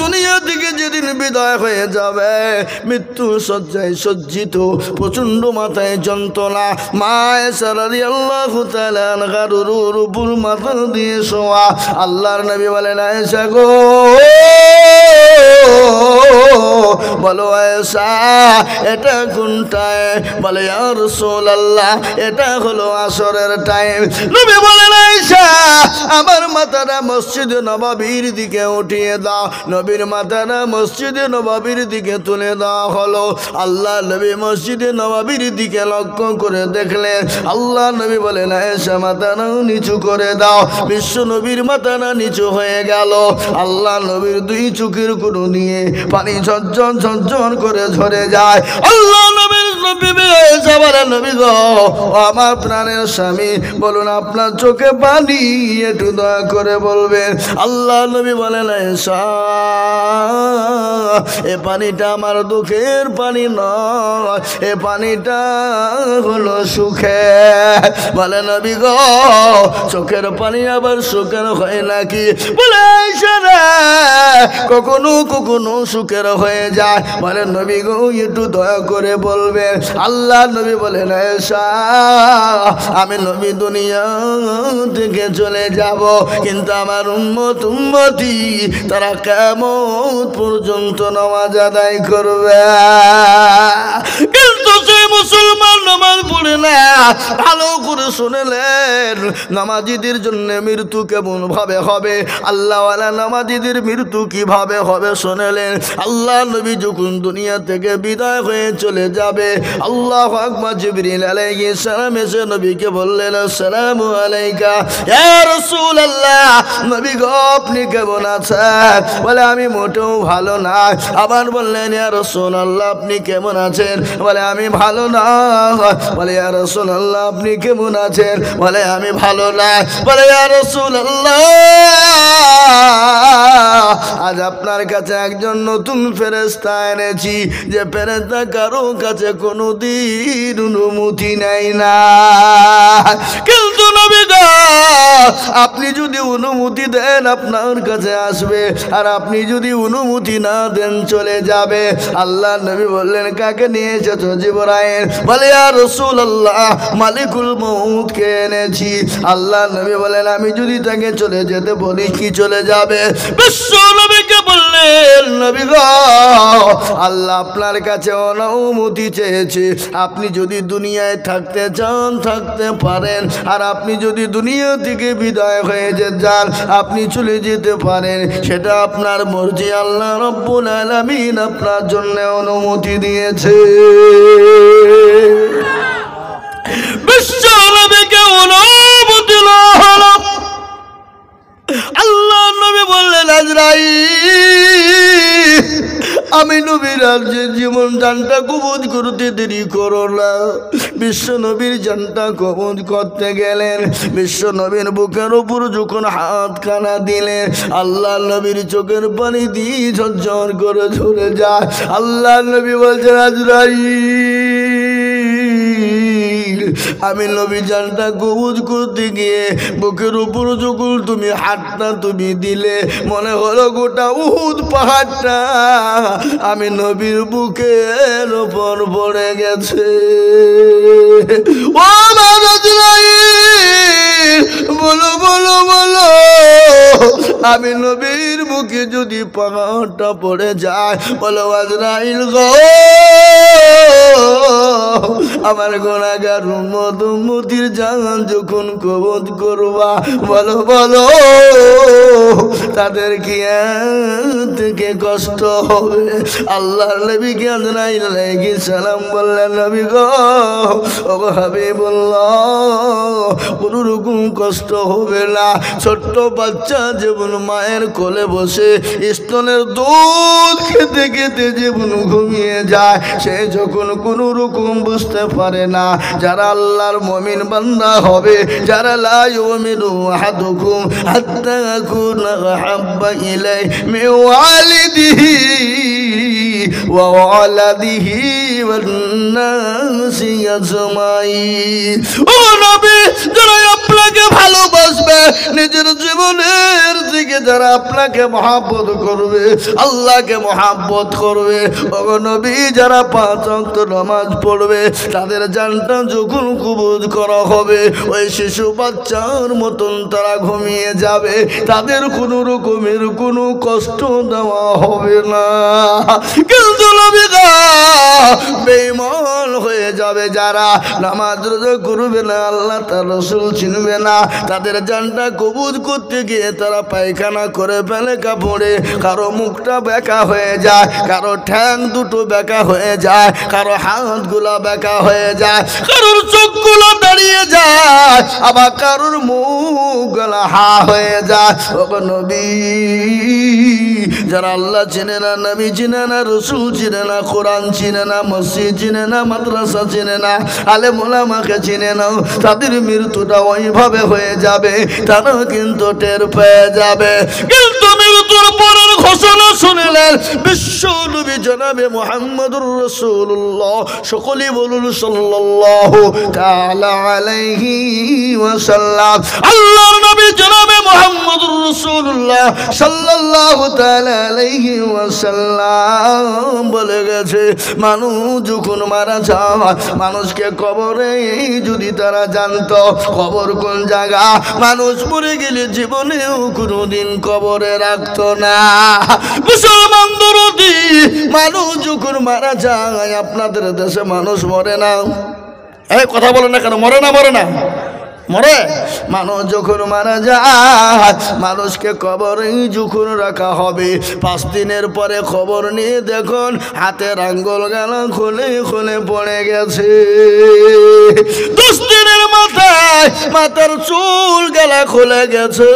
দুনিয়া থেকে যেদিন বিদায় হয়ে যাবে, মৃত্যু শয্যায় সজ্জিত, প্রচণ্ড মাথায় যন্ত্রণা, মা আয়েশা রাদিয়াল্লাহু তাআলা আনহার উপর মাথা দিয়ে শোয়া। আল্লাহর নবী বলেন, আয়েশা গো, বলো আয়েশা এটা কোন টাইম? বলে ইয়া রাসূলুল্লাহ এটা হলো আসরের টাইম। নবী বলেন, আয়েশা আমার মাথাটা মসজিদে নববীর দিকে উঠিয়ে দাও। নবীর মাথাটা মসজিদে নববীর দিকে তুলে দেওয়া হলো। আল্লাহ নবী মসজিদে নববীর দিকে লক্ষ্য করে দেখলেন, আল্লাহ নবী বলেন, আয়েশা মাথাটা নিচু করে দাও। বিশ্ব নবীর মাথাটা নিচু হয়ে গেল। আল্লাহ নবীর দুই চোখের কোণে নিয়ে পানি ঝরঝর ঝরঝর করে ঝরে যায়। আল্লাহ নবীর নবী গো, আমার প্রাণের স্বামী, বলুন আপনার চোখে পানি একটু দয়া করে বলবেন। আল্লাহ নবী বলেন, আয়েশা এ পানিটা আমার দুঃখের পানি নয়, এ পানিটা হলো সুখে। বলে নবী গো, চোখের পানি আবার সুখের হয় নাকি? বলে আয়েশা রে, কখনো কখনো সুখের হয়ে যায়। বলে নবী গো একটু দয়া করে বলবেন। আল্লাহ নবী বলেন, আয়েশা আমি নবী দুনিয়া থেকে চলে যাব, কিন্তু আমার উম্মতি তারা কিয়ামত পর্যন্ত নামাজ আদায় করবে। কিন্তু সেই মুসলমান নামাজ পড়ে না। ভালো করে শুনেলেন, নামাজিদের জন্য মৃত্যু কেমন ভাবে হবে, আল্লাহওয়ালা নামাজিদের মৃত্যু কিভাবে হবে শুনেলেন। আল্লাহ নবী যখন দুনিয়া থেকে বিদায় হয়ে চলে যাবে, আল্লাহু আকবার, জিবরিল আলাইহিস সালাম এসে নবীকে বললেন, আসসালামু আলাইকা ইয়া রাসূলুল্লাহ। নবী গো আপনি কেমন আছেন? বলে আমি মোটেও ভালো না। আবার বললেন, ইয়া রাসূলুল্লাহ আপনি কেমন আছেন? বলে আমি ভালো না। বলে ইয়া রাসূলুল্লাহ আপনি কেমন আছেন? বলে আমি ভালো না। বলে ইয়া রাসূলুল্লাহ আজ আপনার কাছে একজন নতুন ফেরেশতা এনেছি, যে ফেরেশতা কারো কাছে কোনোদিন অনুমতি নেয় না। কিন্তু নবী গো আপনি যদি অনুমতি দেন আপনার কাছে আসবে, আর আপনি যদি অনুমতি না দেন চলে যাবে। আল্লাহ নবী বললেন, কাকে নিয়ে এসেছো? জিবরাইল। বলে ইয়া রাসূলুল্লাহ মালিকুল মউতকে এনেছি। আল্লাহ নবী বলেন, আমি যদি তাকে চলে যেতে বলি কি চলে যাবে? বিশ্ব নবীকে বললেন, নবী গো আল্লাহ আপনার কাছে অনুমতি চেয়েছে, আপনি যদি দুনিয়ায় থাকতে চান থাকতে পারেন, আর আপনি যদি দুনিয়া থেকে বিদায় হয়ে যান আপনি চলে যেতে পারেন, সেটা আপনার মর্জি। আল্লাহ রব্বুল আলামিন আপনার জন্য অনুমতি দিয়েছে। বিশ্ব নবীকে অনুমতি হলো। আল্লাহ নবী বললেন, আজরাইল আমি নবীর রাজ্যের জীবন জানটা কবজ করতে দেরি করো না। বিশ্ব নবীর জানটা কবজ করতে গেলেন, বিশ্ব নবীর বুকের উপর যখন হাত খানা দিলেন, আল্লাহ নবীর চোখের পানি দিয়ে ঝরঝর করে ঝরে যায়। আল্লাহ নবী বলছেন, আজরাইল আমি নবী জানটা কবজ করতে গিয়ে বুকের উপর যখন তুমি হাতটা তুমি দিলে, মনে হলো গোটা উহুদ পাহাড়টা আমি নবীর বুকের উপর পড়ে গেছে। ও বলো বলো বলো, আমি নবীর বুকে যদি পাহাড়টা পড়ে যায়, বলো আজরাইল গো আমার গুনাহগার উম্মতির জান যখন কবজ করবা, বলো বলো তাদের কি থেকে কষ্ট হবে? আল্লাহর নবীকে আজরাইল আলাইহিস সালাম বললেন, নবী গো ও হাবিবুল্লাহ কোনো রকম কষ্ট হবে না। ছোট্ট বাচ্চা যেমন মায়ের কোলে বসে স্তনের দুধ খেতে খেতে যেমন ঘুমিয়ে যায়, সে যখন কোনো রকম বুঝতে পারে না, যারা আল্লাহর মুমিন বান্দা হবে, যারা লা ইউমিনু আহাদুকুম হাত্তা ইয়াকুনা আহাব্বা ইলাইহি মিন ওয়ালিদিহি ওয়া ওয়ালাদিহি ওয়ান নাসি আজমাইন। ও নবী, যারা আপনাকে ভালোবাসবে, নিজের জীবনের থেকে থেকে যারা আপনাকে মহব্বত করবে, আল্লাহকে মহব্বত করবে, ওগো নবী যারা 5 ওয়াক্ত নামাজ পড়বে, তাদের জানটা যখন কবুল করা হবে ওই শিশু বাচ্চার মতন তারা ঘুমিয়ে যাবে, তাদের কোনো রকমের কোনো কষ্ট দেওয়া হবে না। কিন্তু নবী গো, বেঈমান হয়ে যাবে যারা, নামাজ রোজা করবে না, আল্লাহ তার রাসূল চিনবে না, তাদের জানটা কবুল করতে গিয়ে তারা পায়খানা করে ফেলে কাপড়ে, কারো মুখটা বেঁকা হয়ে যায়, কারো ঠ্যাং দুটো বেঁকা হয়ে যায়, কারো হাতগুলা বেঁকা হয়ে যায়, কারোর চোখগুলো দাঁড়িয়ে যায়, আবার কারোর মুখগুলা হা হয়ে যায়। ওগো নবী, যারা আল্লাহ চিনে না, নবী চিনে না, রাসূল চিনে না, কোরআন চিনে না, মসজিদ চিনে না, মাদ্রাসা চিনে না, আলেম ওলামাকে চিনে না, তাদের মৃত্যুটা ওইভাবে হয়ে যাবে, তারা কিন্তু টের পেয়ে যাবে। কিন্তু মৃত্যুর পরের ঘোষণা শুনলেন বিশ্ব নবী জনাবে মুহাম্মদুর রাসূলুল্লাহ, সকলেই বলুন সাল্লাল্লাহু তাআলা আলাইহি ওয়াসাল্লাম। আল্লাহর নবী জনাবে মুহাম্মদুর রাসূলুল্লাহ সাল্লাল্লাহু তাআলা আলাইহি ওয়াসাল্লাম বলে গেছে, মানুষ যখন মারা যায়, মানুষকে কবরে যদি তারা জানতো কবর কোন জায়গা, মানুষ মরে গেলে জীবনেও কোনোদিন কবরে রাখতো না। মুসলমান দরদি, মানুষ যখন মারা যায়, আপনাদের দেশে মানুষ মরে না, এই কথা বলে না কেন, মরে না? মরে না, মরে। মানুষ যখন মারা যায়, মানুষকে কবরে যখন রাখা হবে, 5 দিনের পরে খবর নিয়ে দেখুন হাতের আঙ্গুল গালা খুলে খুলে পড়ে গেছে। 10 দিনের মাথায় মাথার চুল গালা খুলে গেছে।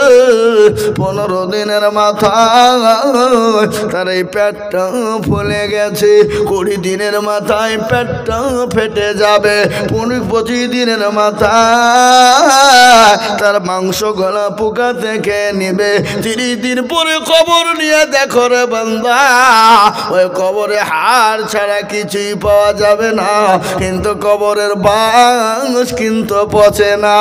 15 দিনের মাথায় তার এই পেটটা ফুলে গেছে। 20 দিনের মাথায় পেটটা ফেটে যাবে। 25 দিনের মাথায় তার মাংস গলা পোকা থেকে নিবে। 30 দিন পরে খবর নিয়ে দেখো রে বান্দা, ওই কবরে হাড় ছাড়া কিছুই পাওয়া যাবে না, কিন্তু কবরের বাঁশ কিন্তু পচে না।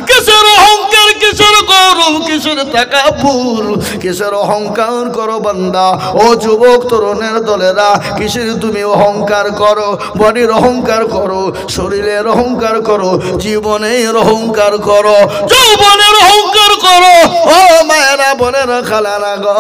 কিসের অহংকার, কিসের গৌরব, কিসের তাকাব্বুর, কিসের অহংকার করো বান্দা? ও যুবক তরুণের দলেরা, কিসের তুমি অহংকার করো? বডির অহংকার করো, শরীরের অহংকার করো, জীবনের অহংকার করো, যৌবনের অহংকার করো। ও মায়েরা, বোনেরা, খালারা গো,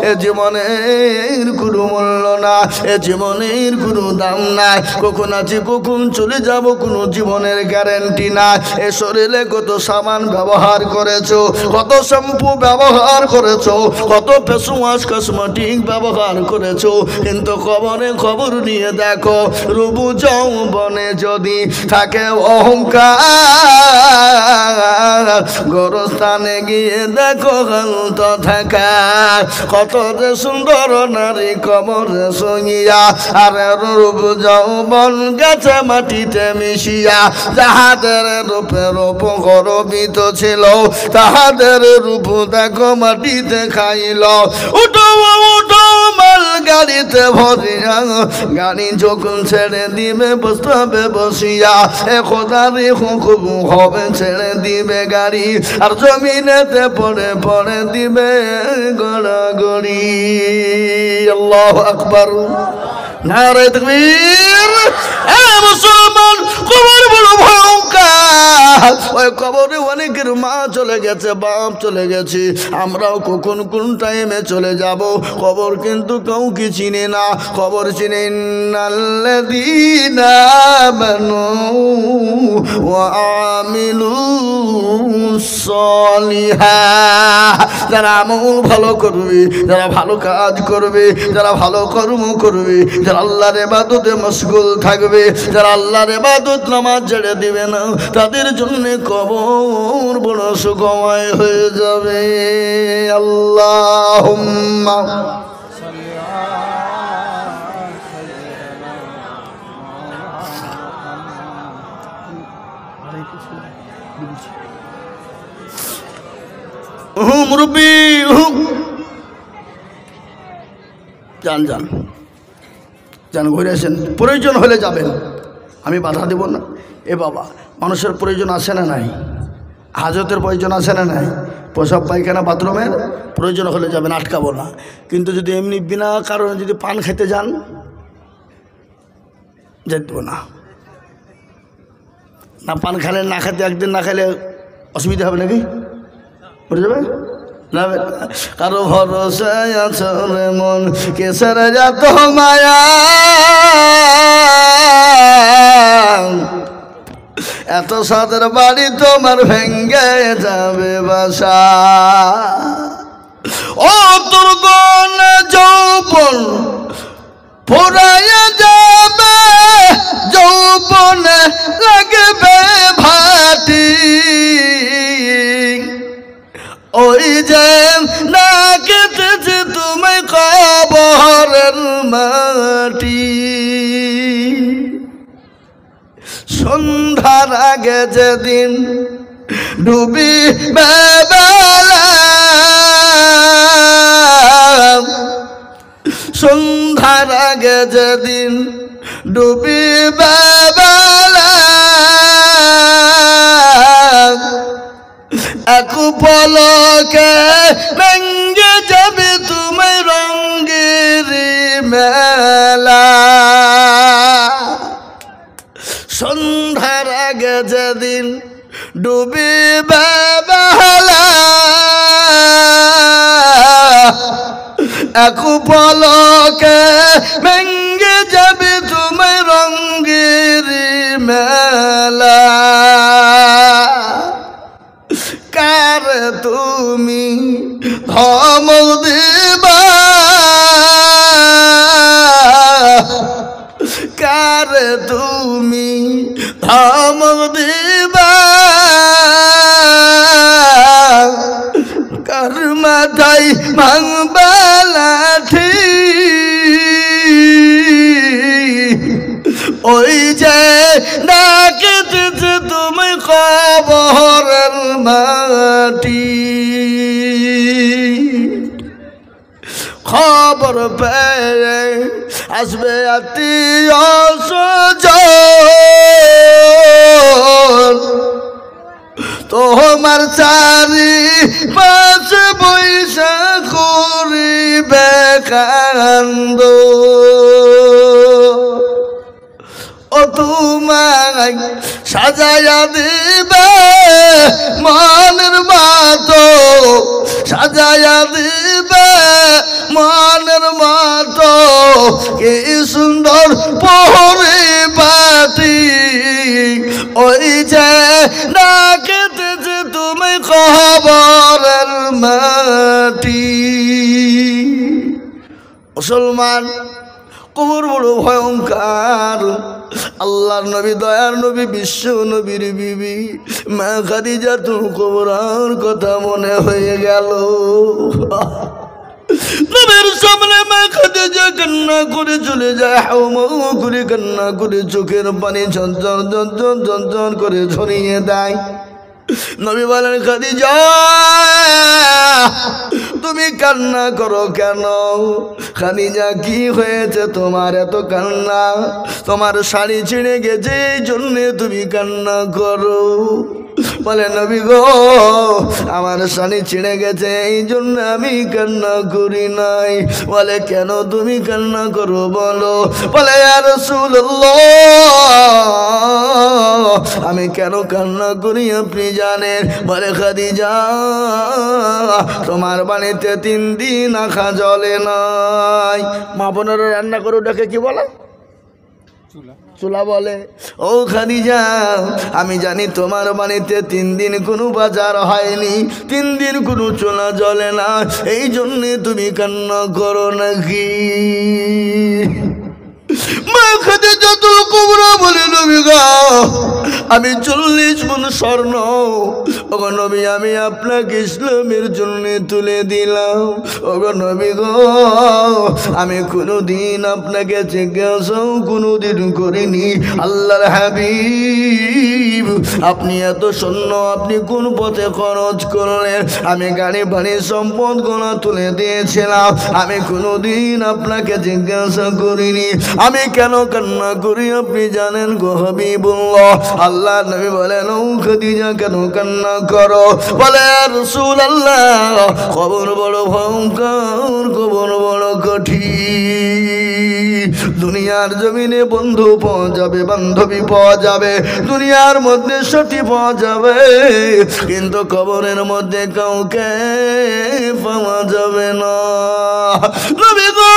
এ জীবনের কোনো মূল্য না, এ জীবনের কোনো দাম নাই। কখন আছি কখন চলে যাব কোনো জীবনের গ্যারান্টি না। এ শরীরে কত সাবান ব্যবহার করেছো, কত শ্যাম্পু ব্যবহার করেছো, কত ফেস ওয়াশ কসমেটিক ব্যবহার করেছো, কিন্তু কবরে খবর নিয়ে দেখো, রূপ যৌবনে যদি থাকে অহংকার, গোরস্থানে গিয়ে দেখো শান্ত থাকা। কত যে সুন্দর নারী কবরে শুইয়া, আর রূপ যৌবন গেছে মাটিতে মিশিয়া। যাহাদের রূপে রূপ গর্বিত ছিল, তাহাদের রূপ দেখো মাটিতে খাইল। উঠো উঠো মাল গাড়িতে ভরিয়া, গাড়ি যখন ছেড়ে দিবে বসতে হবে বসিয়া। খোদারি হুকুম হবে ছেড়ে দিবে গাড়ি, আর জমিনেতে পড়ে পড়ে দিবে গড়াগড়ি। আল্লাহু আকবার, নারে তাকবীর। মুসলমান, কবর বড় ভয়ঙ্কর। ওই কবরে অনেকের মা চলে গেছে, বাপ চলে গেছে, আমরাও কখন কোন টাইমে চলে যাব। কবর কিন্তু কাউকে চিনে না। কবর চিনে ইন্নাল্লাযীনা আমানু ওয়া আমিলুস সালিহাত, যারা আমল ভালো করবে, যারা ভালো কাজ করবে, যারা ভালো কর্ম করবে, যারা আল্লাহর ইবাদতে মশগুল থাকবে, যারা আল্লাহর ইবাদত নামাজ ছেড়ে দিবে না, তাদের জন্য কবর বড় সুখময় হয়ে যাবে। আল্লাহুম্মা মুরব্বী, যান যান যান, ঘুরে আসেন, প্রয়োজন হলে যাবেন, আমি বাধা দেব না। এ বাবা, মানুষের প্রয়োজন আছে না নাই? হাজতের প্রয়োজন আছে না নাই? প্রসাব পায়খানা বাথরুমের প্রয়োজন হলে যাবেন, আটকাবো না। কিন্তু যদি এমনি বিনা কারণে যদি পান খেতে যান, যেতে না। না পান খেলে না খেতে একদিন না খেলে অসুবিধা হবে নাকি? বুঝে যাবে না? কারো ভরসায় আছো রে মন, কেসের যত মায়া, এত সাদের বাড়ি তোমার ভেঙ্গে যাবে বাসা। ও তোর গণ যৌবন ফুরাইয়া যাবে, যৌবনে লাগবে ভাটি, ওই যে না কেটেছে তুমি কবরের মাটি। সন্ধ্যার আগে যেদিন ডুবিবে বেলা, সন্ধ্যার আগে যেদিন ডুবিবে বেলা, এক পলকে ভেঙ্গে যাবে তুমি রঙের মেলা। সন্ধ্যার আগে যেদিন ডুবিবে বেলা, এক পলকে ভেঙ্গে যাবে তুমি রঙের মেলা। কার তুমি ধমক দিবা, কার তুমি ধমক দিবা, কার মাথায় ভাঙবা লাঠি, ওই যে ডাকেতেছে তুমি কবরের মাটি। খবর পেয়ে আসবে আত্মীয় স্বজন, তোমার চারি পাঁচ পয়সা করিবে কান্দ, ও তোমায় সাজাইয়া দিবে মনের মতো, সাজাইয়া দিবে মনের মতো, কি সুন্দর পরিপাটি, ওই যে না কেটেছে তুমি কবরের মাটি। মুসলমান, কবর বড় ভয়ঙ্কর। আল্লাহর নবী, দয়ার নবী, বিশ্ব নবীর বিবি মা খাদিজাতুল কুবরার কথা মনে হয়ে গেল। নবীর সামনে মা খাদিজা কান্না করে চলে যায়, হাউমাউ করে কান্না করে চোখের পানি ঝরঝর ঝরঝর ঝরঝর করে ঝরিয়ে দেয়। নবী বলেন, খাদিজা তুমি কান্না করো কেন? খাদিজা কি হয়েছে তোমার এত কান্না? তোমার শাড়ি ছিঁড়ে গেছে এই জন্যে তুমি কান্না করো। বলে, নবী গো, আমার শাড়ি ছিঁড়ে গেছে এই জন্য আমি কান্না করি নাই। বলে, কেন তুমি কান্না করো বলো? বলে, ইয়া রাসূলুল্লাহ, আমি কেন কান্না করি আপনি জানেন? বলে, খাদিজা তোমার বাড়িতে 3 দিন আখা জ্বলে নাই। মা বোনেরা রান্না করে ওটাকে কি বলে? চুলা বলে। ও খাদিজা, আমি জানি তোমার বাড়িতে 3 দিন কোনো বাজার হয়নি, 3 দিন কোনো চুলা জ্বলে না, এই জন্যে তুমি কান্না করো নাকি? মা খাদিজাতুল কুবরা বলে, নবী গো, আমি 40 মণ স্বর্ণ ওগো নবী আমি আপনাকে ইসলামের জন্য তুলে দিলাম। ওগো নবী গো, আমি কোনোদিন আপনাকে জিজ্ঞাসাও কোনোদিন করিনি, আল্লাহর হাবিব আপনি এত স্বর্ণ আপনি কোন পথে খরচ করলেন? আমি গাড়ি বাড়ি সম্পদ গোনা তুলে দিয়েছিলাম, আমি কোনোদিন আপনাকে জিজ্ঞাসা করিনি। আমি কেন কান্না করি আপনি জানেন গো হাবিবুল্লাহ? আল্লাহ নবী বলেন, ও খাদিজা কেন কান্না করো। বলে রাসূলুল্লাহ, কবর বড় ভয়ঙ্কর, কবর বড় কঠিন। দুনিয়ার জমিনে বন্ধু পাওয়া যাবে, বান্ধবী পাওয়া যাবে, দুনিয়ার মধ্যে সাথী পাওয়া যাবে, কিন্তু কবরের মধ্যে কাউকে পাওয়া যাবে না। নবী গো,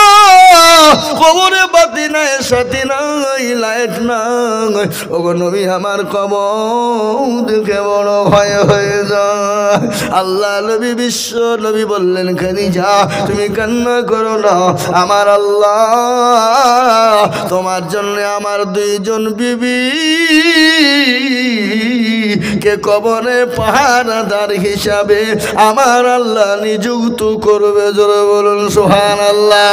কবরে বাতি নাই, সাথী নাই, লাইট নাই। ওগো নবী, আমার কবর দেখে বড় ভয় হয়ে যায়। আল্লাহ নবী, বিশ্ব নবী বললেন, খাদিজা তুমি কান্না করো না, আমার আল্লাহ তোমার জন্য আমার দুইজন বিবি কে কবরে পাহারাদার হিসাবে আমার আল্লাহ নিযুক্ত করবে। জোরে বলুন সুবহানাল্লাহ,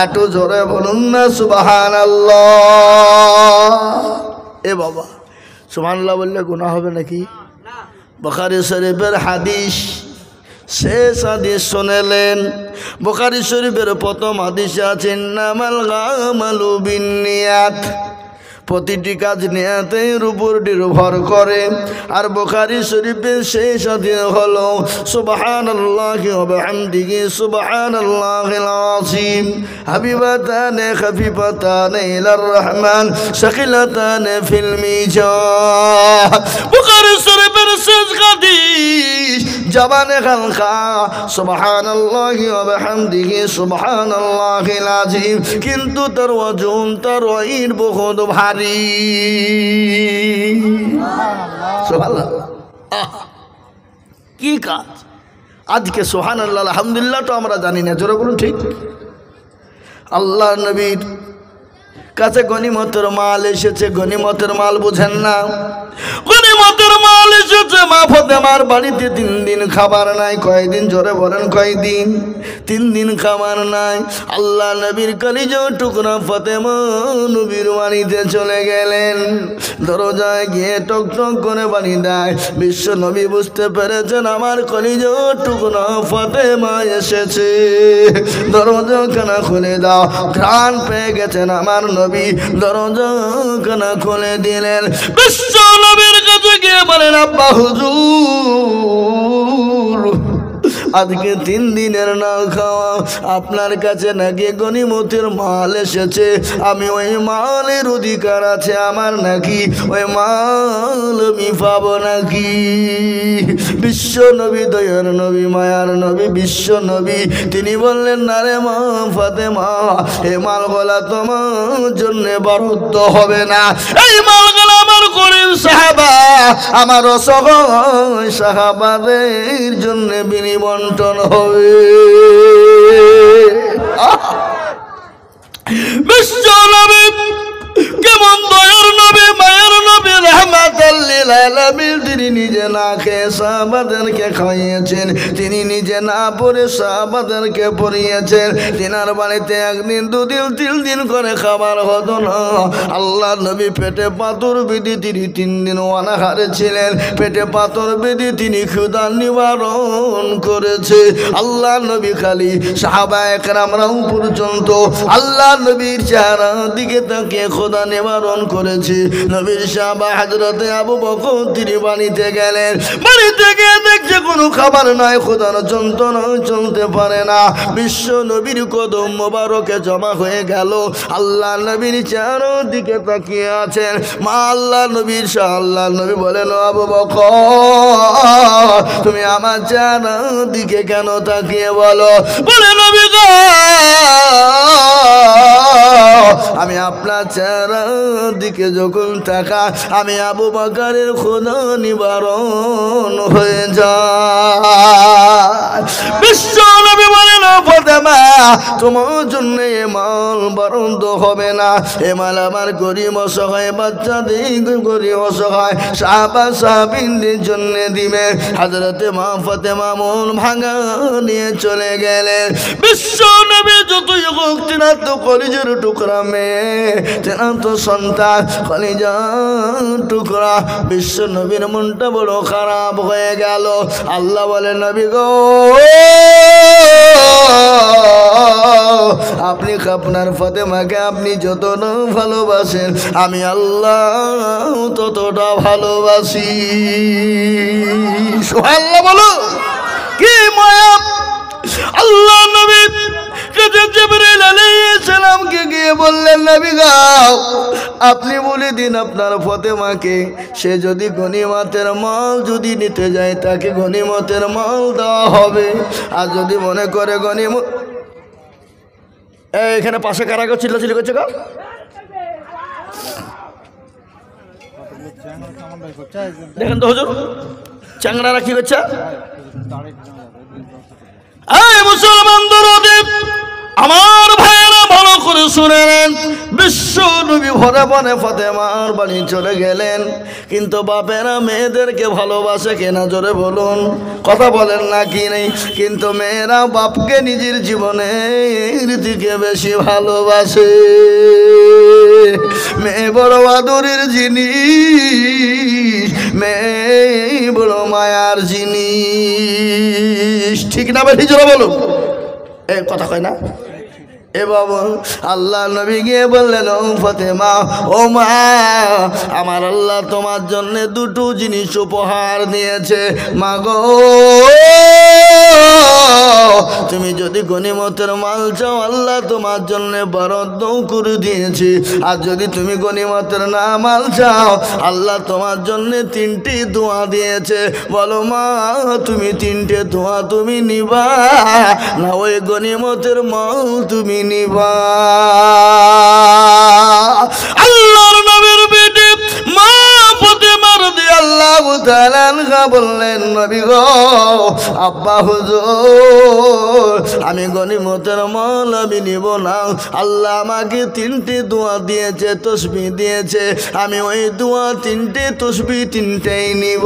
একটু জোরে বলুন না সুবহানাল্লাহ। এ বাবা, সুবহানাল্লাহ বললে গুনাহ হবে নাকি? বুখারী শরীফের হাদিস, শেষ হাদিস শুনলেন। বুখারী শরীফের প্রথম হাদিসে আছে ইন্নামাল আমালু বিন্নিয়াত, প্রতিটি কাজ নিয়াতের উপর নির্ভর করে। আর বুখারী শরীফের শেষ হাদিস হলো সুবহানাল্লাহি ওয়া বিহামদিহি সুবহানাল্লাহিল আযীম, হাবিবাতানে খাফিফাতানে ইলার রহমান শাকিলাতানে ফিল মিজান। বুখারী শরীফের শেষ হাদিস, জবানে খালকা সুবহানাল্লাহি ওয়া বিহামদিহি সুবহানাল্লাহিল আযীম, কিন্তু তার ওজন, তার ওয়াইন বহুত ভারী। কি কাজ আজকে? সুবহানাল্লাহ আলহামদুলিল্লাহ তো আমরা জানি না, জোরে বলুন ঠিক। আল্লাহ নবীর কাছে গনিমতের মাল এসেছে, গনিমতের মাল বুঝেন না? গনিমতের মাল এসেছে। মা ফাতেমার বাড়িতে 3 দিন খাবার নাই। কয়দিন? জোরে বলেন কয়দিন? 3 দিন খাবার নাই। আল্লাহ নবীর কলিজার টুকরা ফাতেমা নবীর বাড়িতে চলে গেলেন। দরজায় গিয়ে টক টক করে বাড়ি দেয়। বিশ্ব নবী বুঝতে পেরেছেন আমার কলিজার টুকরা ফাতেমা এসেছে, দরজা খানা খুলে দাও। ঘ্রাণ পেয়ে গেছেন আমার নবী, দরজা খানা খুলে দিলেন। বিশ্ব নবীর কাছে গিয়ে বলেন, আব্বা হুজুর, আজকে 3 দিনের না খাওয়া, আপনার কাছে নাকি গনিমতের মাল এসেছে, আমি ওই মালের অধিকার আছে আমার নাকি? ওই মাল আমি পাবো নাকি? বিশ্ব নবী, দয়ার নবী, মায়ার নবী, বিশ্ব নবী তিনি বললেন, না রে মা ফাতেমা, এই মালগুলা তোমার জন্য বরাদ্দ হবে না। এই মালগুলা আমার গরীব সাহাবা, আমার অসহায় সাহাবাদের জন্য বিনিবন্টন হবে। বিশ্ব নবী কেমন দয়ার নবী, মায়ের নবী, রাহমাতাল লিল আলামিন, তিনি নিজে না খেয়ে সাহাবাদেরকে খাইয়েছেন, তিনি নিজে না পড়ে সাহাবাদেরকে পড়িয়েছেন। তিনার বাড়িতে 1 দিন 2 দিন 3 দিন করে খাবার হতো না। আল্লাহ নবী পেটে পাথর বেঁধে তিনি 3 দিন অনাহারে ছিলেন। পেটে পাথর বেঁধে তিনি ক্ষুধা নিবারণ করেছে। আল্লাহ নবী খালি সাহাবায়ে কেরামরাও পর্যন্ত আল্লাহ নবীর চেহারা দিকে তাকিয়ে ক্ষুধা নিবারণ করেছে। নবীর সাহাবা হযরতে আবু বকর তিনি বাড়িতে গেলেন। বাড়িতে গিয়ে দেখছে কোনো খাবার নাই, ক্ষুধার যন্ত্রণা চলতে পারে না। বিশ্ব নবীর কদম মোবারকে জমা হয়ে গেল। আল্লাহ নবীর চেহারা দিকে তাকিয়ে আছেন। মা আল্লাহ নবীর শাহ আল্লাহ নবী বলেন, আবু বকর তুমি আমার চেহারা দিকে কেন তাকিয়ে বলো? বলে, নবী গো, আমি আপনার চেহারা দিকে যখন তাকা, আমি আবু বকরের ক্ষুধা নিবারণ হয়ে যায়। বিশ্ব নবী বলেন, ফাতেমা তোমার জন্য এ মাল বরাদ্দ হবে না। এ মাল আমার গরীব অসহায় বাচ্চাদের, গরীব অসহায় সাহাবা সাহাবীদের জন্য দিবে। হযরতে মা ফাতেমা মন ভাঙা নিয়ে চলে গেলেন। বিশ্ব নবী যতই হোক তিনার তো কলিজার টুকরা মেয়ে, তিনার তো সন্তান, কলিজার টুকরা। বিশ্ব নবীর মনটা বড় খারাপ হয়ে গেল। আল্লাহ বলে, নবী গো আপনি আপনার ফাতেমাকে আপনি যতটা ভালোবাসেন আমি আল্লাহ ততটা ভালোবাসি। সুবহানাল্লাহ বলো। কি মায়া! আল্লাহ নবী জিবরিল আলাইহিস সালামকে গিয়ে বললেন, নবী গো আপনি বলে দিন আপনার ফাতেমাকে, সে যদি গনিমতের মাল যদি নিতে যায় তাকে গনিমতের মাল দেওয়া হবে। আর যদি মনে করে গনিমত, এখানে পাশে কারা গো চিল্লাচিল্লি করছে গো? দেখেন তো হুজুর চাংড়ারা কি করছে? মুসলমান দরদে আমার ভাইয়েরা ভালো করে শুনে নেন। বিশ্ব নবী ভরে ভরে ফাতেমার বাড়ি চলে গেলেন, কিন্তু বাপেরা মেয়েদেরকে ভালোবাসে কেনা? জোরে বলুন, কথা বলেন না কি নেই? কিন্তু মেয়েরা বাপকে নিজের জীবনের দিকে বেশি ভালোবাসে। মেয়ে বড় আদরের জিনিস, মেয়ে বড় মায়ার জিনিস, ঠিক না বেশি জোরে বলুন? এই কথা কয় না এ বাবা? আল্লাহ নবী গিয়ে বললেন, ও ফাতেমা, ও মা, আমার আল্লাহ তোমার জন্য দুটো জিনিস উপহার দিয়েছে। মা গো তুমি যদি গনিমতের মাল চাও আল্লাহ তোমার জন্য বরাদ্দ করে দিয়েছে। আর যদি তুমি গনিমতের না মাল চাও আল্লাহ তোমার জন্য তিনটি দোয়া দিয়েছে। বলো মা তুমি তিনটে দোয়া তুমি নিবা না ওই গনিমতের মাল তুমি নিবা? আল্লাহর নবীর বেটি মা ফাতেমা রাদিয়াল্লাহু তাআলা আনহা বললেন, নবী গো আব্বা হুজুর আমি গনিমতের মাল আমি নিব না। আল্লাহ আমাকে তিনটে দোয়া দিয়েছে, তসবিহ দিয়েছে, আমি ওই দোয়া তিনটে তসবিহ তিনটেই নিব।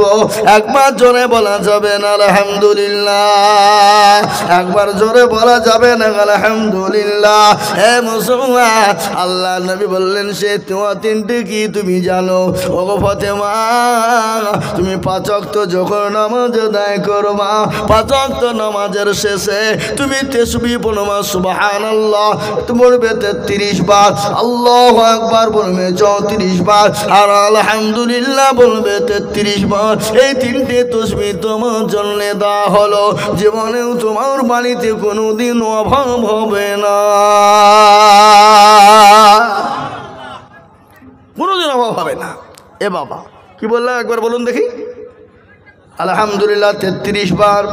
একবার জোরে বলা যাবে না আলহামদুলিল্লাহ? একবার জোরে বলা যাবে না আলহামদুলিল্লাহ? হে মুসলমান, আল্লাহ নবী বললেন সে দোয়া তিনটে কি তুমি জানো? ও ফাতেমা তুমি ৫ ওয়াক্ত যখন নামাজ আদায় করবা ৫ ওয়াক্ত নামাজের শেষে তুমি তাসবিহ পড়বা, সুবহানাল্লাহ বলবে ৩৩ বার, আল্লাহু আকবার বলবে ৩৪ বার, আর আলহামদুলিল্লাহ বলবে ৩৩ বার। এই তিনটে তাসবিহ তোমার জন্য দেওয়া হলো, জীবনেও তোমার বাড়িতে কোনোদিন অভাব হবে না, কোনোদিন অভাব হবে না। এ বাবা কি বললাম একবার বলুন দেখি? আলহামদুলিল্লাহ ৩৩ বার,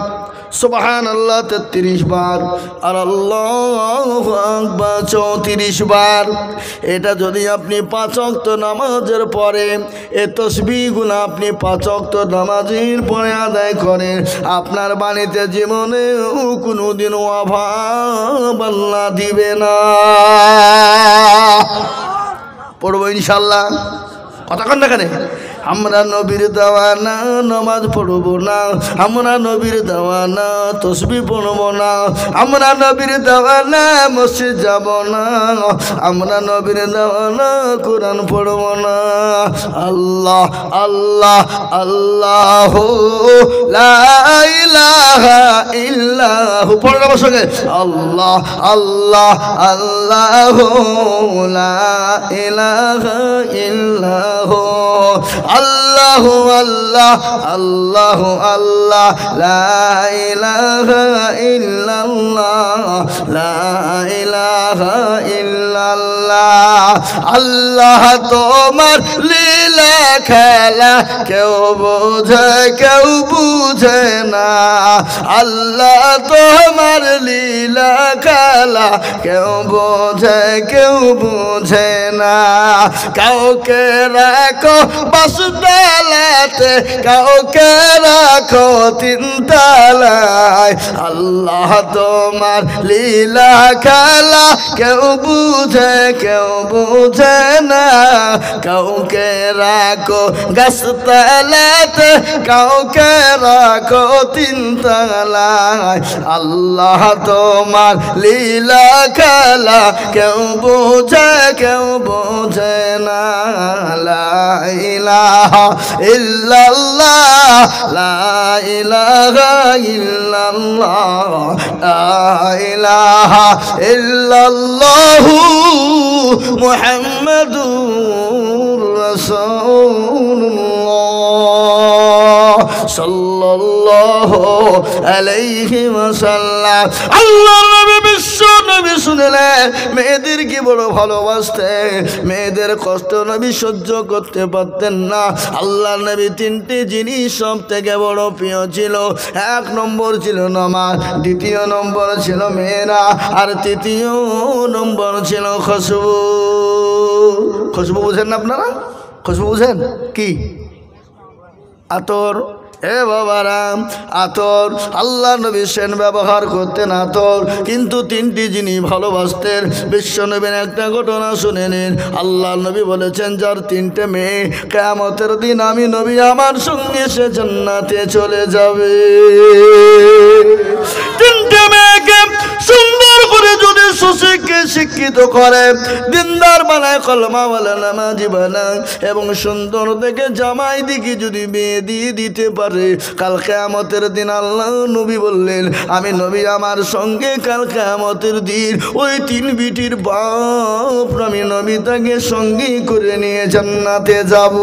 সুবহানাল্লাহ ৩৩ বার, আর আল্লাহু আকবার ৩৪ বার। এটা যদি আপনি ৫ ওয়াক্ত নামাজের পরে এই তাসবিহগুলো আপনি ৫ ওয়াক্ত নামাজের পরে আদায় করেন আপনার বাড়িতে জীবনে কোনোদিন অভাব আল্লাহ দিবে না। পড়বো ইনশাল্লাহ? কথা কন না কেন? আমরা নবীর দেওয়ানা নামাজ পড়ব না, আমরা নবীর দেওয়ানা তাসবিহ পড়ব না, আমরা নবীর দেওয়ানা মসজিদ যাব না, আমরা নবীর দেওয়ানা কোরআন পড়ব না। আল্লাহ আল্লাহ আল্লাহ লা ইলাহা ইল্লাহু পড়ব সঙ্গে, আল্লাহ আল্লাহ আল্লাহ লা ইলাহা ইল্লাহু, আল্লাহ আল্লাহ আল্লাহ আল্লাহ লা ইলাহা ইল্লাল্লাহ লা ইলাহা ইল্লাল্লাহ। আল্লাহ তোমার লীলা খেলা কেউ বোঝে কেউ বুঝে না, আল্লাহ তোমার লীলা খেলা কেউ বোঝে কেউ বুঝে না। কাউকে রাখো বাসুতলাতে, কাউকে রাখো ৩ তলায়, আল্লাহ তোমার লীলা খেলা কেউ বুঝে কেউ বুঝে না, কাউকে রাখো গাছতলাতে, কাউকে রাখো তিনতলায়। আল্লাহ তোমার লীলা খেলা কেউ বোঝে কেউ বোঝে না। লা ইলাহা ইল্লাল্লাহ, লা ইলাহা ইল্লাল্লাহ, লা ইলাহা ইল্লাল্লাহু মুহাম্মাদুর রাসূলুল্লাহ সাল্লাল্লাহু আলাইহি ওয়াসাল্লাম। আল্লাহর নবী বিশ্ব নবী শুনলেন মেয়েদের কি বড় ভালোবাসতেন, মেয়েদের কষ্ট নবী সহ্য করতে পারতেন না। আল্লাহর নবী তিনটি জিনিস সব থেকে বড় প্রিয় ছিল। এক নম্বর ছিল নামাজ, দ্বিতীয় নম্বর ছিল মেয়েরা, আর তৃতীয় নম্বর ছিল খুশবু। খুশবু বুঝেন না আপনারা? খুশবু বুঝেন কি? আতর। এ বাবারাম, আতর আল্লাহ নবী সেন ব্যবহার করতেন আতর, কিন্তু তিনটি জিনিস ভালোবাসতেন। বিশ্ব নবীর একটা ঘটনা শুনে নিন। আল্লাহ নবী বলেছেন যার তিনটে মেয়ে, কিয়ামতের দিন আমি নবী আমার সঙ্গে সে জান্নাতে চলে যাবে। তিনটে মেয়েকে সুন্দর করে যদি সুশিক্ষে শিক্ষিত করে, দিনদার বানায়, কলমা বলে, নামাজি বানায়, এবং সুন্দর দেখে জামাই দিকে যদি বিয়ে দিয়ে দিতে পারে, কাল কিয়ামতের দিন আল্লাহ নবী বললেন আমি নবী আমার সঙ্গে কাল কিয়ামতের দিন ওই তিন বিটির বাপ আমি নবী তাকে সঙ্গে করে নিয়ে জান্নাতে যাব।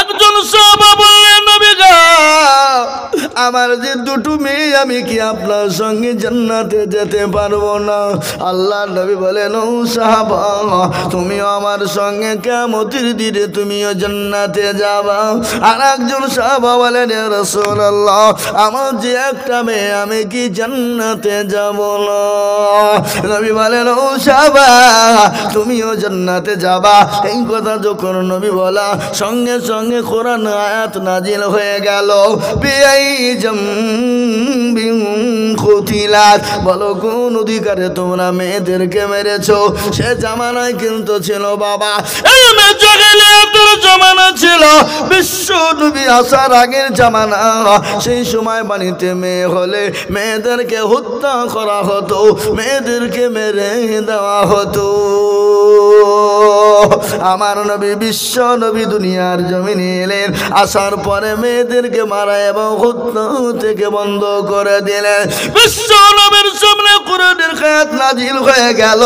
একজন সাহাবা বললেন নবী গো, আমার যে দুটো মেয়ে আমি কি আপনার সঙ্গে জান্নাতে যেতে পারবো না? আল্লাহ নবী বলেন ও সাহাবা, তুমিও আমার সঙ্গে কিয়ামতের দিনে তুমিও জান্নাতে যাবা। আর একজন সাহাবা বলেন ইয়া রাসূলুল্লাহ, আমার যে একটা মেয়ে আমি কি জান্নাতে যাব না? নবী বলেন ও সাহাবা, তুমিও জান্নাতে যাবা। এই কথা যখন নবী বলা সঙ্গে সঙ্গে কোরআন আয়াত নাজিল হয়ে গেল। বলো কোন অধিকারে তোমরা মেয়েদেরকে মেরেছো? সে জামানায় কিন্তু ছিল বাবা জামানা ছিল, বিশ্ব নবী আসার আগের জামানা। সেই সময় বাড়িতে মেয়ে হলে মেয়েদেরকে হত্যা করা হতো, মেয়েদেরকে মেরে দেওয়া হতো। আমার নবী বিশ্ব নবী দুনিয়ার জমিনে এলেন, আসার পরে মেয়েদেরকে মারা এবং হত্যা থেকে বন্ধ করে দিলেন। বিশ্ব নবীর সামনে কুরআনের আয়াত নাজিল হয়ে গেল।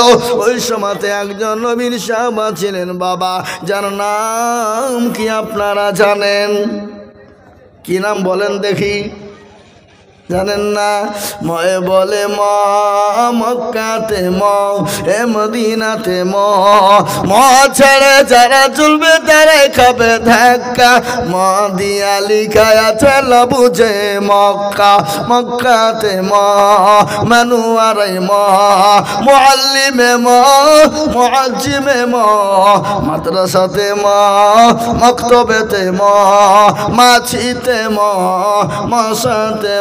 ওই সময়তে একজন নবীর সাহাবা ছিলেন বাবা, যার নাম কি আপনারা জানেন? কি নাম বলেন দেখি? জানেন না? ময়ে বলে মক্কাতে এ মদিনাতে ছেড়ে যারা চলবে তারাই খাবে ধাক্কা। দিয়া লিখায় আছে বুঝে মক্কা, মক্কাতে মানুয়ারাই মুআল্লিমে মুআজ্জিমে মাদ্রাসাতে মক্তবেতে মাছিতে মশাতে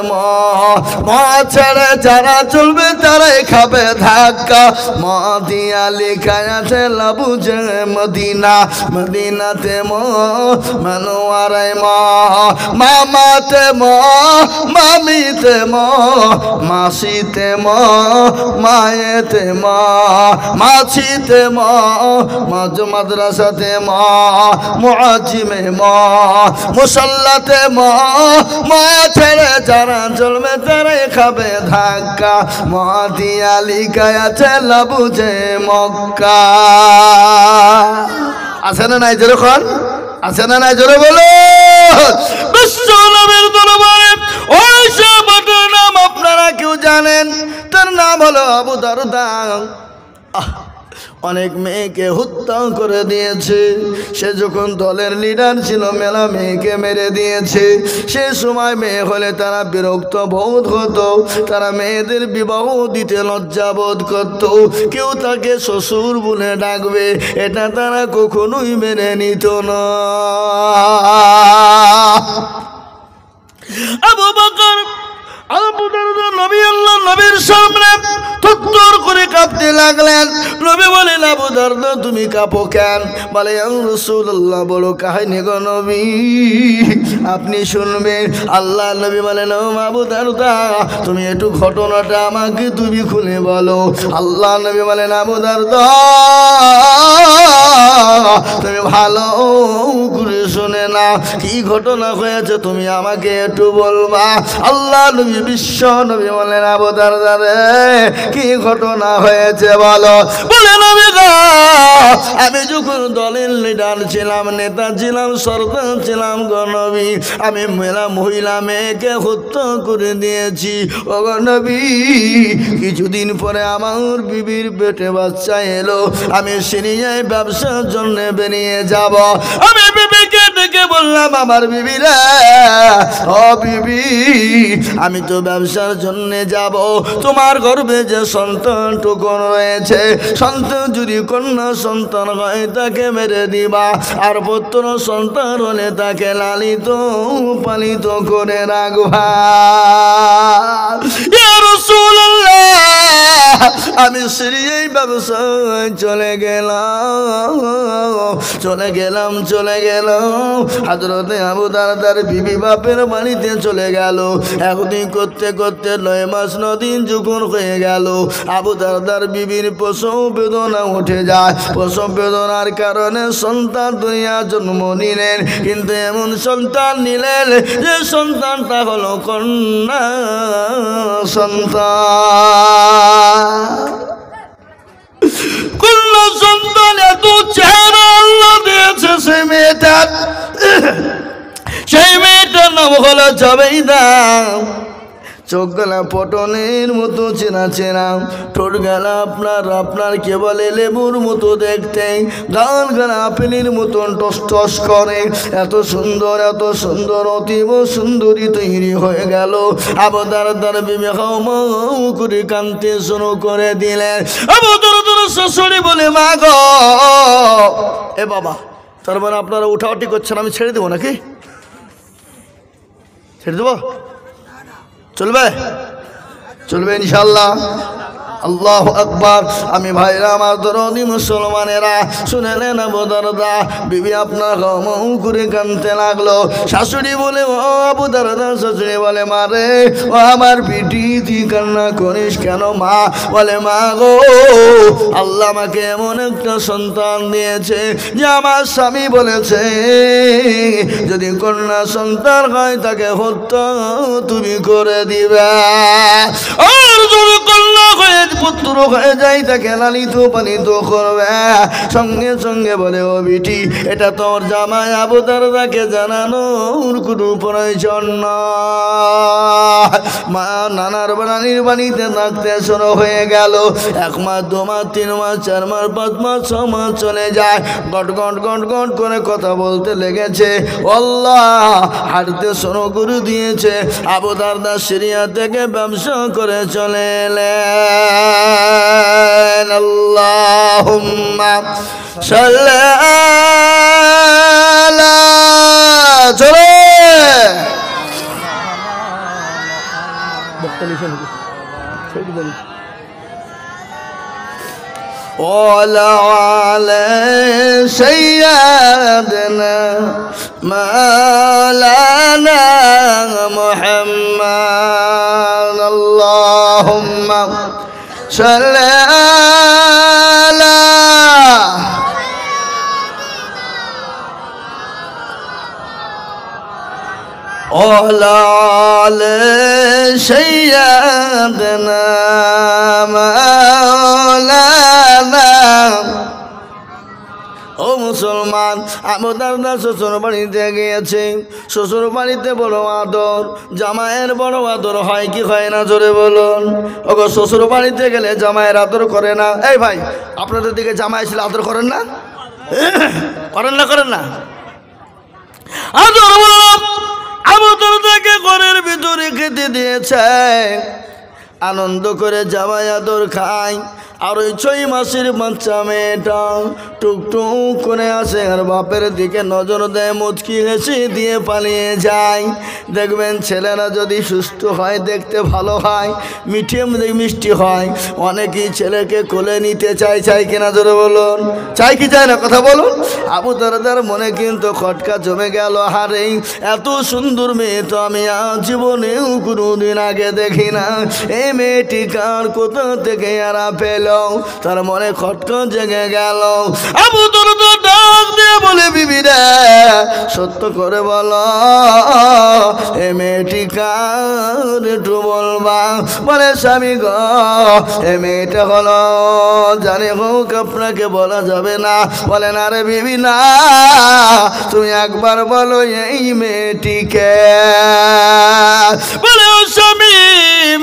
ছেড়ে যারা চলবে তারাই খাবে ধাক্কা। দিয়া লিখায় আছে বুঝে মদিনা, মদিনাতে মানুয়ারাই মামাতে মামিতে মাসিতে মায়েতে মাছিতে মাদ্রাসাতে মুআজ্জিমে মুসাল্লাতে ছেড়ে যারা চলবে তারাই খাবে ধাক্কা। দিয়া লিখায় আছে বুঝে মক্কা। আছে না নাই জোরে খন? আছে না নাই জোরে বলো? বিশ্ব নবীর দরবারে ওই সাহাবাটার নাম আপনারা কেউ জানেন? তার নাম হলো আবু দারদা। অনেক মেয়েকে হত্যা করে দিয়েছে। সে যখন দলের লিডার ছিল মেলা মেয়েকে মেরে দিয়েছে। সে সময় মেয়ে হলে তারা বিরক্ত বোধ হতো, তারা মেয়েদের বিবাহ দিতে লজ্জা বোধ করত। কেউ তাকে শ্বশুর বলে ডাকবে এটা তারা কখনোই মেনে নিত না। আবু বকর আবু দারদা নবী আল্লাহ নবীর সামনে থরথর করে কাঁপতে লাগলেন। নবী বলেন, আবু দারদা তুমি কাঁপো কেন? বলে, ইয়া রাসূলুল্লাহ, বড় কাহিনী গো নবী, আপনি শুনবেন। আল্লাহ নবী বলেন, ও আবু দারদা, তুমি একটু ঘটনাটা আমাকে তুমি খুলে বলো। আল্লাহ নবী বলেন, আবু দারদা, তুমি ভালো করে শুনে না, কি ঘটনা হয়েছে তুমি আমাকে একটু বলবা। আল্লাহ নবী বিশ্ব নবী বলেন, আবু দারদা রে, কি ঘটনা হয়েছে বলো। বলে, নবী গো, আমি যখন দলের লিডার ছিলাম, নেতা ছিলাম, সরদার ছিলাম গো নবী, আমি মহিলা মেয়েকে হত্যা করে দিয়েছি ও গো নবী। কিছুদিন পরে আমার বিবির পেটে বাচ্চা এলো, আমি সিরিয়ায় ব্যবসার জন্য বেরিয়ে যাব। আমি বিবিকে ডেকে বললাম, আমার বিবি রে, ও বিবি, আমি তো ব্যবসার জন্য যাব, তোমার গর্ভে যে সন্তানটুকু রয়েছে, সন্তান যদি কন্যা সন্তান হয় তাকে মেরে দিবা, আর পুত্র সন্তান হলে তাকে লালিত পালিত করে রাখবা। ইয়া রাসূলুল্লাহ, আমি সিরিয়ায় ব্যবসায় চলে গেলাম। হযরতে আবু দারদার বিবি বাপের বাড়িতে চলে গেল। একদিন করতে করতে 9 মাস 9 দিন যখন হয়ে গেল, আবু দারদার বিবির প্রসব বেদনা উঠে যায়। প্রসব বেদনার কারণে সন্তান দুনিয়া জন্ম নিলেন, কিন্তু এমন সন্তান নিলেন যে সন্তানটা হলো কন্যা সন্তান। কন্যা সন্তান এত চেহারা আল্লাহ দিয়েছে সেই মেয়েটার নাম হলো জবেইদা। চোখ গলা পটনের মতো চেনা চেনা, ঠোঁট গলা আপনার কে বলে লেবুর মতো দেখতে, গাল গলা আপেলের মতন টস টস করে, এত সুন্দর অতীব সুন্দরী তৈরি হয়ে গেল। আবু দারদার বিবি হাউ মাউ করে কাঁদতে শুরু করে দিলেন। আবু দারদার শাশুড়ি বলে, মা গো, এ বাবা, তার মানে আপনারা উঠাউটি করছেন, আমি ছেড়ে দেবো নাকি? ছেড়ে দেবো? চলবে ইনশাআল্লাহ। আল্লাহু আকবার। আমি ভাইরা আমার দরদি মুসলমানেরা, শুনে নেন, আবু দারদা বিবি আপনার হাউ করে কাঁদতে লাগলো। শাশুড়ি বলে, ও আবু দারদা, শাশুড়ি বলে, মা রে, ও আমার বিটি, তুই কান্না করিস কেন? মা বলে, মা গো, আল্লাহ আমাকে এমন একটা সন্তান দিয়েছে যে আমার স্বামী বলেছে যদি কন্যা সন্তান হয় তাকে হত্যা তুমি করে দিবে, আর যদি কন্যা হয়ে পুত্র হয়ে যায় তাকে লালিত পালিত করবে। সঙ্গে সঙ্গে বলে, ও বিটি, এটা তোর জামাই আবু দারদাকে জানানোর কোনো প্রয়োজন নয়। মা নানার নানির বাড়িতে থাকতে শুরু হয়ে গেল। 1 মাস 2 মাস 3 মাস 4 মাস 5 মাস 6 মাস চলে যায়। গট গট গট গট করে কথা বলতে লেগেছে। আল্লাহ হাঁটতে শুরু করে দিয়েছে। আবু দারদা সিরিয়া থেকে ব্যবসা করে চলে এলেন। আল্লাহুম্মা সাল্লি আলা, চলে وعلى سيدنا مولانا محمد اللهم صل على وعلى سيدنا مولانا। ও মুসলমান, আবু দারদা শ্বশুর বাড়িতে গিয়েছে। শ্বশুর বাড়িতে বড় আদর, জামাইয়ের বড় আদর হয় কি হয় না, জোরে বলুন। ওগো, শ্বশুর বাড়িতে গেলে জামাইয়ের আদর করে না? এই ভাই, আপনাদের দিকে জামাই ছিল আদর করেন না? করেন না? আদর বললাম, আবু দারদাকে ঘরের ভিতরে খেতে দিয়েছে। আনন্দ করে জামাই আদর খায়। আর ওই 6 মাসের বাচ্চা মেয়েটা টুকটুক করে আসে আর বাপের দিকে নজর দেয়, মুচকি হেসে দিয়ে পালিয়ে যায়। দেখবেন ছেলেরা যদি সুস্থ হয়, দেখতে ভালো হয়, মিষ্টি হয়, অনেকেই ছেলেকে কোলে নিতে চায় কিনা জোরে বলুন, চাই কি চায় না কথা বলুন। আবু দারদার মনে কিন্তু খটকা জমে গেল, হারে এত সুন্দর মেয়ে তো আমি জীবনেও কোনোদিন আগে দেখি না, এই মেয়েটি কার কোথা থেকে এরা পেল, তার মনে খটকা জেগে গেল। আবু দারদা ডাক দিয়ে বলে, বিবি রে সত্য করে বলো এ মেয়েটি কার, একটু বলবা। বলে, স্বামী গো এ মেয়েটা হলো, জানে হোক আপনাকে বলা যাবে না। বলে, না রে বিবি না, তুমি একবার বলো এই মেয়েটিকে। বলে, ও স্বামী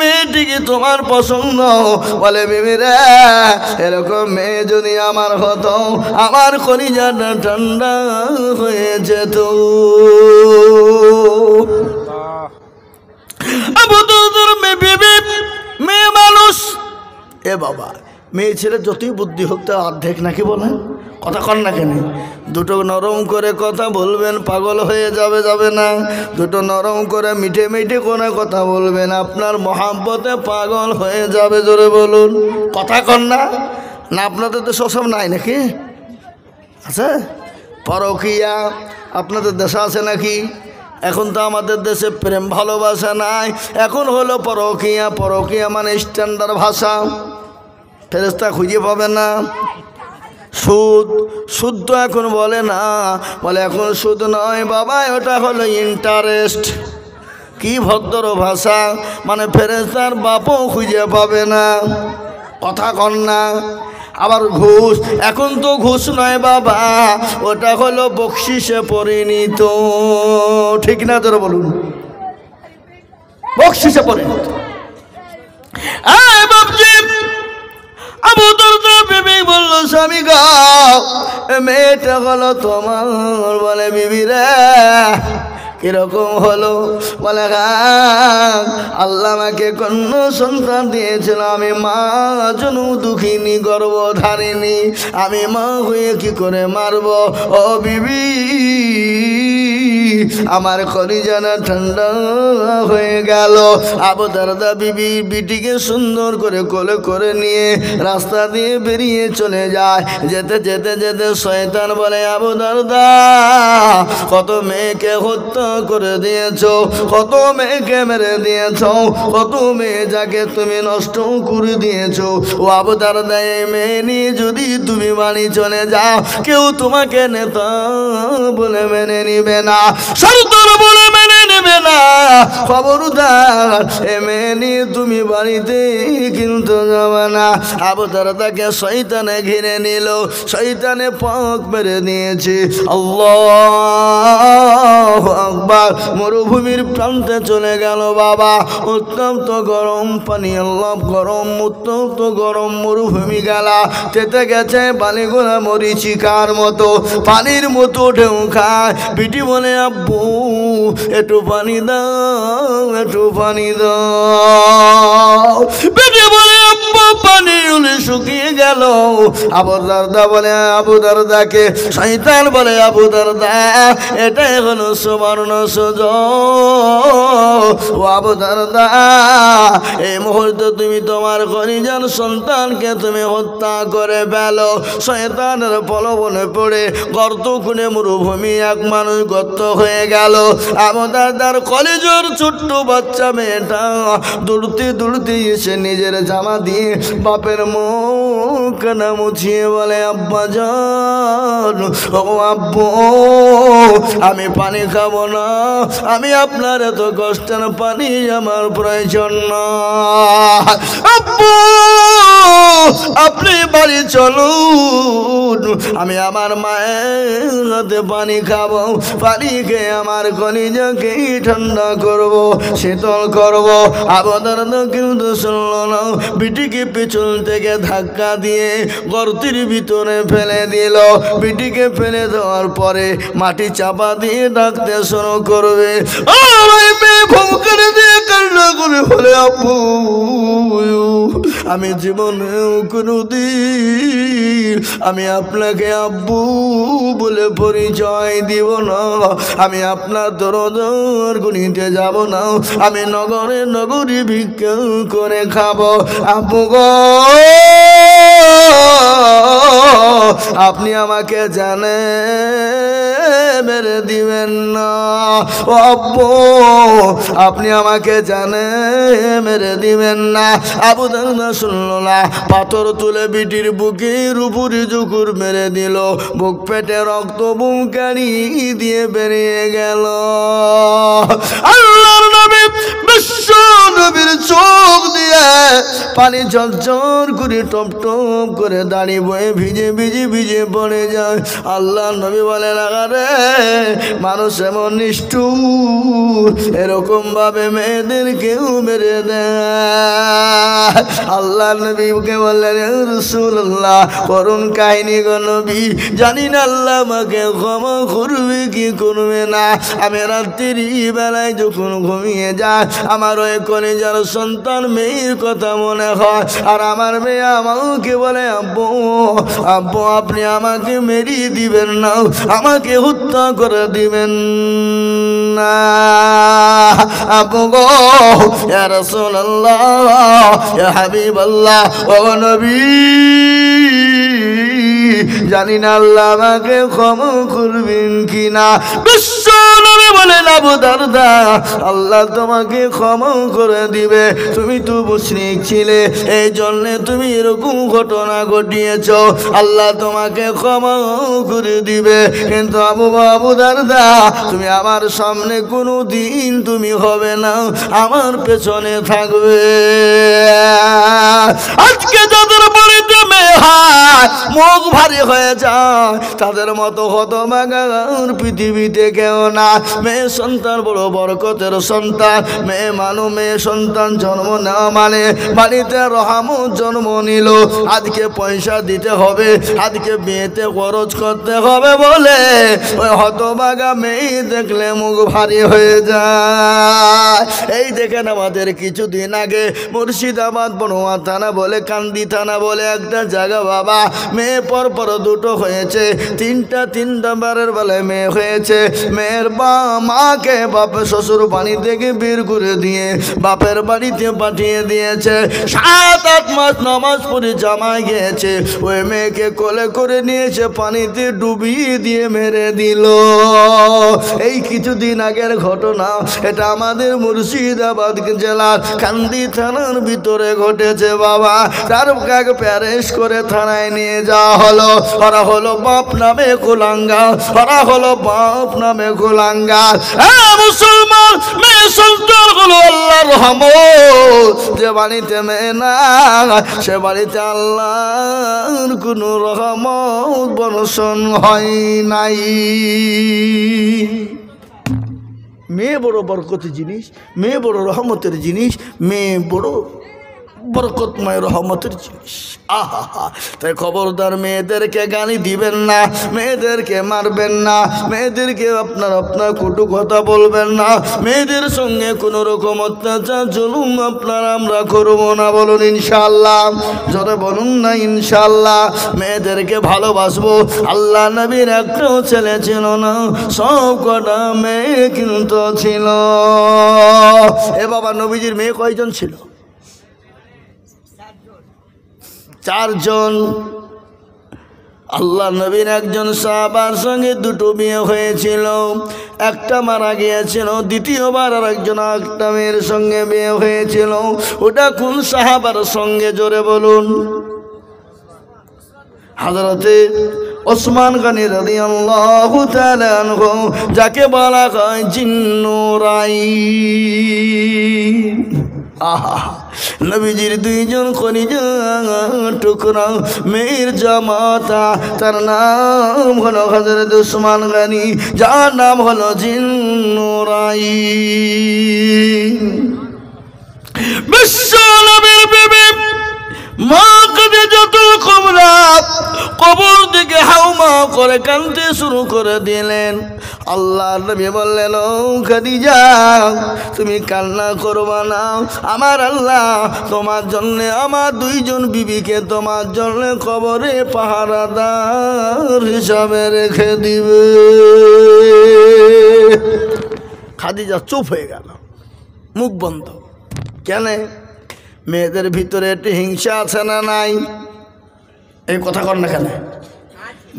মেয়েটি কি তোমার পছন্দ? বলে, বিবি রে এরকম মেয়ে যদি আমার হতো, আমার কলিজাটা ঠান্ডা হয়ে যেত। মেয়ে মানুষ, এ বাবা মেয়ে ছেলে যতই বুদ্ধি হোক তা অর্ধেক নাকি বলেন, কথা কন না কেন? দুটো নরম করে কথা বলবেন, পাগল হয়ে যাবে না। দুটো নরম করে মিঠে মিঠে করে কথা বলবেন, আপনার মহাব্বতে পাগল হয়ে যাবে। জোরে বলুন, কথা কন না। না আপনাদের দেশে সব নাই নাকি? আছে পরকীয়া আপনাদের দেশে আছে নাকি? এখন তো আমাদের দেশে প্রেম ভালোবাসা নাই, এখন হলো পরকীয়া। পরকীয়া মানে স্ট্যান্ডার্ড ভাষা, ফেরেশতা খুঁজে পাবে না। সুদ তো এখন বলে না, বলে এখন সুদ নয় বাবা, ওটা হলো ইন্টারেস্ট। কি ভদ্র ভাষা, মানে ফেরেশতার বাপও খুঁজে পাবে না, কথা কন না। আবার ঘুষ, এখন তো ঘুষ নয় বাবা, ওটা হলো বকশিসে পরিণত, ঠিক না তোরা বলুন, বকশিসে পরিণত। আবু দারদা বিবি বলল, স্বামী গো মেয়েটা হলো তোমার। বলে, বিবি রে কিরকম হলো? বলে, আল্লাহ আমাকে কন্যা সন্তান দিয়েছিল, আমি মা জনু দুঃখিনী গর্ভধারিণী, আমি মা হয়ে কি করে মারব? ও বিবি আমার কলিজানা ঠান্ডা হয়ে গেল। আবু দারদা বিবি বিটিকে সুন্দর করে কোলে করে নিয়ে রাস্তা দিয়ে বেরিয়ে চলে যায়। যেতে যেতে যেতে শয়তান বলে, আবু দারদা কত মেয়েকে হত্যা করে দিয়েছ, কত মেয়েকে মেরে দিয়েছ, কত মেয়ে যাকে তুমি নষ্ট করে দিয়েছ। ও আবু দারদা এই মেয়ে নিয়ে যদি তুমি বাড়ি চলে যাও, কেউ তোমাকে নেতা বলে মেনে নিবে না, সরদার বলে মেনে নেবে না। খবরদার এ মেয়ে নিয়ে তুমি বাড়িতে কিন্তু যাবে না। আবু দারদাকে শয়তানে ঘিরে নিল, শয়তানে পাক মেরে দিয়েছে। আল্লাহু আকবার। মরুভূমির প্রান্তে চলে গেল বাবা, উত্তপ্ত গরম পানি, আল্লাহ গরম উত্তপ্ত গরম মরুভূমি গেলা, তেতে গেছে পানিগুলা মরিচিকার মতো, পানির মতো ঢেউ খায়। বিটি বলে, আব্বু একটু পানি দাও, একটু পানি দাও। বিটি বলে, আব্বু পানি শুকিয়ে গেল। আবু দারদা বলে, আবু দারদাকে শয়তান বলে, আবু দারদা এটাই হলো সুবর্ণ সুযোগ। ও আবু দারদা এই মুহূর্তে তুমি তোমার কলিজার সন্তানকে তুমি হত্যা করে ফেলো। শয়তানের প্রলোভনে পড়ে গর্ত খুঁড়ে মরুভূমি এক মানুষ গর্ত হয়ে গেল। আবু দারদার কলিজার ছোট্ট বাচ্চা মেয়েটা দৌড়তে দৌড়তে এসে নিজের জামা দিয়ে বাপের মুখ না মুছিয়ে বলে, আব্বা জান, ও আব্বু আমি পানি খাবো না, আমি আপনার এত কষ্টের পানি আমার প্রয়োজন না। আব্বু আপনি বাড়ি চলুন, আমি আমার মায়ের হাতে পানি খাবো, পানি খেয়ে আমার কলিজাকে ঠান্ডা করব, শীতল করব। আবু দারদা কিন্তু শুনল না, বিটিকে পিছন থেকে ধাক্কা দিয়ে গর্তের ভিতরে ফেলে দিল। বিটিকে ফেলে দেওয়ার পরে মাটি চাপা দিয়ে ডাকতে শুরু করবে। মেয়ে ভূমিকারে দিয়ে কান্না করে বলে, আপু আমি জীবনেও কোনোদিন আমি আপনাকে আব্বু বলে পরিচয় দিব না। আমি আপনার দরজার গুনিতে যাব না। আমি নগরে নগরী ভিক্ষা করে খাবো। আব্বু গো, আপনি আমাকে জানে মেরে দিবেন না। ও আব্বু, আপনি আমাকে জানে মেরে দিবেন না। আবু দারদা শুনল না, পাথর তুলে বিটির বুকের উপরে জুকুর মেরে দিল। বুক পেটে রক্ত বুকারি দিয়ে বেরিয়ে গেল। আল্লাহর নবী বিশ্ব নবীর চোখ দিয়ে পানি ঝরঝর করে টপ টপ করে দাড়ি বয়ে ভিজে ভিজে ভিজে পড়ে যায়। আল্লাহ নবী বলেন, আরে মানুষ এমন নিষ্ঠুর, এরকম ভাবে মেয়েদেরকেও মেরে দেয়। আল্লাহ নবীকে বললেন, রাসূলুল্লাহ করুন কাহিনী গো নবী, জানি না আল্লাহ আমাকে ক্ষমা করবে কি করবে না। আমি রাত্রি বেলায় যখন ঘুমিয়ে যায় আমার ওই কলিজার সন্তান মেয়ের কথা মনে হয়, আর আমার মেয়ে আমাকে বলে, আব্বু আব্বু আপনি আমাকে মেরিয়ে দিবেন না, আমাকে হত্যা করে দিবেন না। আব্বু গো, ইয়া রাসূলুল্লাহ, ইয়া হাবিবাল্লাহ, ও নবী, জানি না আল্লাহ আমাকে ক্ষমা করবেন কিনা। বিশ্ব নবী বলেন, আবু দারদা আল্লাহ তোমাকে ক্ষমা করে দিবে। তুমি তো মুশরিক ছিলে, এই জন্য তুমি এরকম ঘটনা ঘটিয়েছ। আল্লাহ তোমাকে ক্ষমা করে দিবে। কিন্তু আবু দারদা তুমি আমার সামনে কোনো দিন তুমি হবে না, আমার পেছনে থাকবে। আজকে যাদের বাড়িতে মেয়ে হয় মুখ ভারী হয়ে যায়, তাদের মতো হতভাগার পৃথিবীতে কেউ না। মেয়ে সন্তান বড় বরকতের সন্তান। মেয়ে সন্তান জন্ম নেওয়া মানে বাড়িতে রহমত জন্ম নিল। আজকে পয়সা দিতে হবে, আজকে বিয়েতে খরচ করতে হবে বলে ওই হতভাগা মেয়ে দেখলে মুখ ভারী হয়ে যায়। এই দেখেন আমাদের কিছুদিন আগে মুর্শিদাবাদ বড়ুয়া থানা বলে কান্দি থানা বলে একটা জায়গা বাবা, মেয়ে পর দুটো হয়েছে, তিন নাম্বারের বেলায় মেয়ে হয়েছে। মেয়ের মাকে বাপের শ্বশুর বাড়ি থেকে বের করে দিয়ে বাপের বাড়িতে পাঠিয়ে দিয়েছে। 7-8 মাস নামাজ পড়ে জামাই গিয়েছে, ওই মেয়েকে কোলে করে নিয়েছে, পানিতে ডুবিয়ে দিয়ে মেরে দিল। এই কিছুদিন আগের ঘটনা, এটা আমাদের মুর্শিদাবাদ জেলার কান্দি থানার ভিতরে ঘটেছে বাবা। তার কাকে প্যারেস করে থানায় নিয়ে যাওয়া হলো। ওরা হলো বাপ নামে কুলাঙ্গার, ওরা হলো বাপ নামে কুলাঙ্গার। মুসলমান মেয়ে সন্তান হলো আল্লাহর রহমত। যে বাড়িতে মেয়ে না, সে বাড়িতে আল্লাহর কোন রহমত বর্ষণ হয় নাই। মেয়ে বড় বরকতের জিনিস, মেয়ে বড় রহমতের জিনিস, মেয়ে বড় বরকতময় রহমতের জিনিস। আহা, তাই খবরদার মেয়েদেরকে গালি দিবেন না, মেয়েদেরকে মারবেন না, মেয়েদেরকে আপনার কটু কথা বলবেন না, মেয়েদের সঙ্গে কোনো রকম অত্যাচার জুলুম আমরা করব না। বলুন ইনশাআল্লাহ, যত বলুন না ইনশাআল্লাহ। মেয়েদেরকে ভালোবাসবো। আল্লাহ নবীর একটাও ছেলে ছিল না, সব কটা মেয়ে কিন্তু ছিল। এ বাবা, নবীজির মেয়ে কয়জন ছিল? 4 জন। আল্লাহ নবীর একজন সাহাবার সঙ্গে 2টো বিয়ে হয়েছিল, একটা মারা গিয়েছিল, দ্বিতীয়বার আর একটা মেয়ের সঙ্গে বিয়ে হয়েছিল। ওটা কোন সাহাবার সঙ্গে জোরে বলুন? হযরতে ওসমান গনি রাদিয়াল্লাহু তাআলা আনহু, যাকে বলা হয় জিন্নুরাইন। আহা, নবীজির 2 জন কলিজা টুকরা মেয়ের জামাতা, তার নাম হলো হযরত ওসমান গনি, যার নাম হলো জিন্নুরাইন। বিশ্ব নবীর বিবি মা খাদিজাতুল কুবরা কবর দিকে হাউমা করে কাঁদতে শুরু করে দিলেন। আল্লাহ নবী বললেন, ও খাদিজা তুমি কান্না করবা না, আমার আল্লাহ তোমার জন্য আমার দুইজন বিবিকে তোমার জন্য কবরে পাহারাদার হিসাবে রেখে দিবে। খাদিজা চুপ হয়ে গেল, মুখ বন্ধ। কেন? মেয়েদের ভিতরে একটি হিংসা আছে না নাই? এই কথা কর না কেন?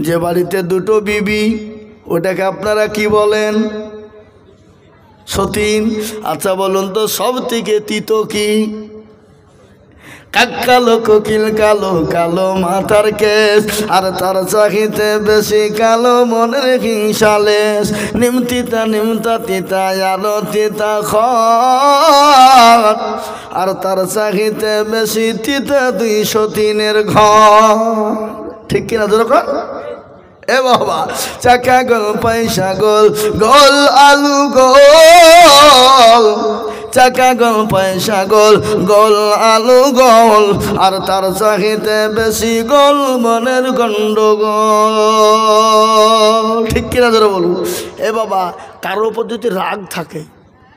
যে বাড়িতে দুটো বিবি ওটাকে আপনারা কি বলেন? সতীন। আচ্ছা বলুন তো সব থেকে তিতো কি? কালো কোকিল কালো কালো মাথার কেস, আর তার চাহিতে বেশি কালো মনের হিংসালেস। নিমতিতা নিমতা তিতা আলো তিতা খর, আর তার চাহিতে বেশি তিতা দুই সতীনের ঘর। ঠিক কিনা দরকার? এ বাবা, চাকা গোল পয়সা গোল, গোল আলু গোল, চাকা গোল পয়সা গোল, গোল আলু গোল, আর তার চাহিতে বেশি গোল মনের গন্ডগোল। ঠিক কিনা ধরে বলুন? এ বাবা, কারো উপর যদি রাগ থাকে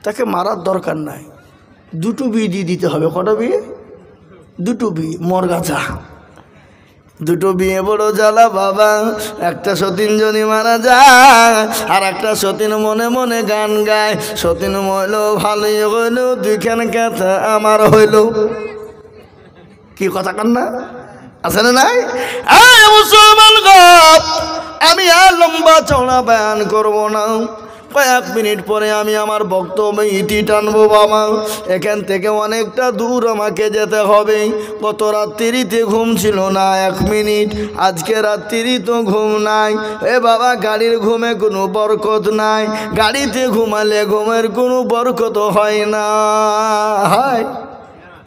তাকে মারার দরকার নাই, দুটো বিয়ে দিয়ে দিতে হবে। কটা বিয়ে? দুটো বিয়ে। মরগাছা দুটো বিয়ে বড় জ্বালা বাবা। একটা সতীন যদি মারা যায় আর একটা সতীন মনে মনে গান গায়, সতীন মইল ভালোই হইল, দুইখান কথা আমার হইল। কি কথা কান না আছে না নাই? মুসলমান গো, আমি আর লম্বা চওড়া বয়ান করব না, কয়েক মিনিট পরে আমি আমার বক্তব্য ইতি টানবো বাবা। এখান থেকে অনেকটা দূর আমাকে যেতে হবে। গত রাত্রিতে ঘুম ছিল না 1 মিনিট, আজকে রাত্রি তো ঘুম নাই। এ বাবা, গাড়ির ঘুমে কোনো বরকত নাই, গাড়িতে ঘুমালে ঘুমের কোনো বরকত হয় না। হয়?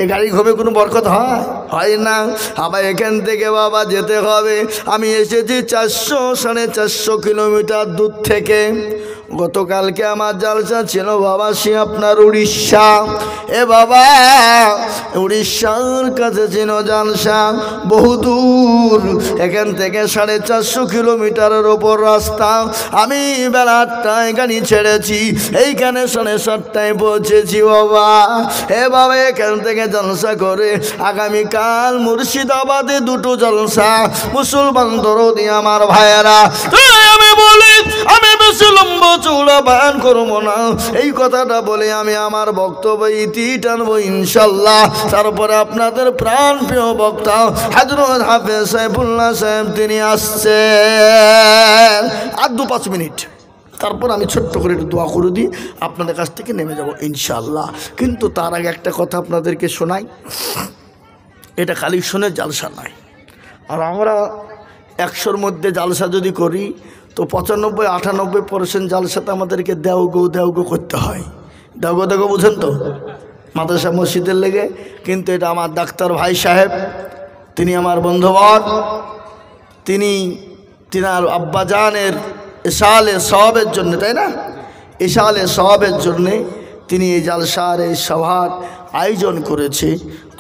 এই গাড়ি ঘুমে কোনো বরকত হয়? হয় না। আবার এখান থেকে বাবা যেতে হবে, আমি এসেছি 400-450 কিলোমিটার দূর থেকে। গতকালকে আমার জালসা ছিল বাবা সে আপনার উড়িষ্যা। এ বাবা, উড়িষ্যার কাছে ছিল জালসা, বহু দূর। এখান থেকে 450 কিলোমিটারের ওপর রাস্তা। আমি বেলা 8টায় গাড়ি ছেড়েছি, এইখানে 7:30টায় পৌঁছেছি বাবা। এ বাবা, এখান থেকে জলসা করে আগামীকাল মুর্শিদাবাদে দুটো জলসা। মুসলমান দরদি আমার ভাইয়েরা, আমি বলি আমি বেশি লম্বা চৌড়া বয়ান করবো না, এই কথাটা বলে আমি আমার বক্তব্য ইতি টানবো ইনশাল্লাহ। তারপরে আপনাদের প্রাণ প্রিয় বক্তা হযরত হাফেজ সাইফুল্লাহ সাহেব তিনি আসছেন। আর 2-5 মিনিট, তারপর আমি ছোট্ট করে একটু দোয়া করে দিই, আপনাদের কাছ থেকে নেমে যাব ইনশাল্লাহ। কিন্তু তার আগে একটা কথা আপনাদেরকে শোনাই, এটা খালি শুনে জালসা নাই। আর আমরা 100-র মধ্যে জালসা যদি করি তো 95-98% জালসাতে আমাদেরকে দেওগো করতে হয়। দেওগো বুঝেন তো? মাদ্রাসা মসজিদের লেগে। কিন্তু এটা আমার ডাক্তার ভাই সাহেব, তিনি আমার বন্ধুবর, তিনার আব্বাজানের ইশালে সওয়াবের জন্য, তাই না? ইশালে সওয়াবের জন্যে তিনি এই জালসার এই সভার আয়োজন করেছে।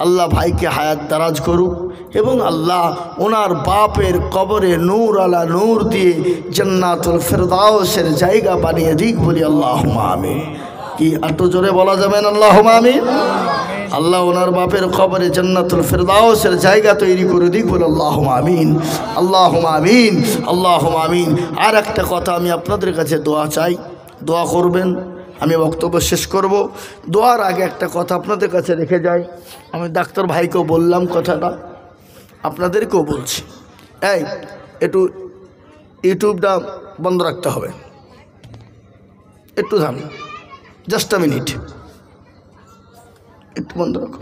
আল্লাহ ভাইকে হায়াত দারাজ করুক এবং আল্লাহ ওনার বাপের কবরে নূর আলা নূর দিয়ে জান্নাতুল ফিরদাউসের জায়গা বানিয়ে দিক, বলি আল্লাহুম্মা আমিন। কি এত জোরে বলা যাবে না আল্লাহুম্মা আমিন? আল্লাহ ওনার বাপের কবরে জান্নাতুল ফিরদাউসের জায়গা তৈরি করে দিক, বলি আল্লাহুম্মা আমিন, আল্লাহুম্মা আমিন, আল্লাহুম্মা আমিন। আর একটা কথা আমি আপনাদের কাছে দোয়া চাই, দোয়া করবেন। আমি বক্তব্য শেষ করব। দোয়ার আগে একটা কথা আপনাদের কাছে রেখে যাই। আমি ডাক্তার ভাইকেও বললাম কথাটা, আপনাদেরকেও বলছি। এই একটু ইউটিউবটা বন্ধ রাখতে হবে, একটু থাম, জাস্ট আ মিনিট, একটু বন্ধ রাখো।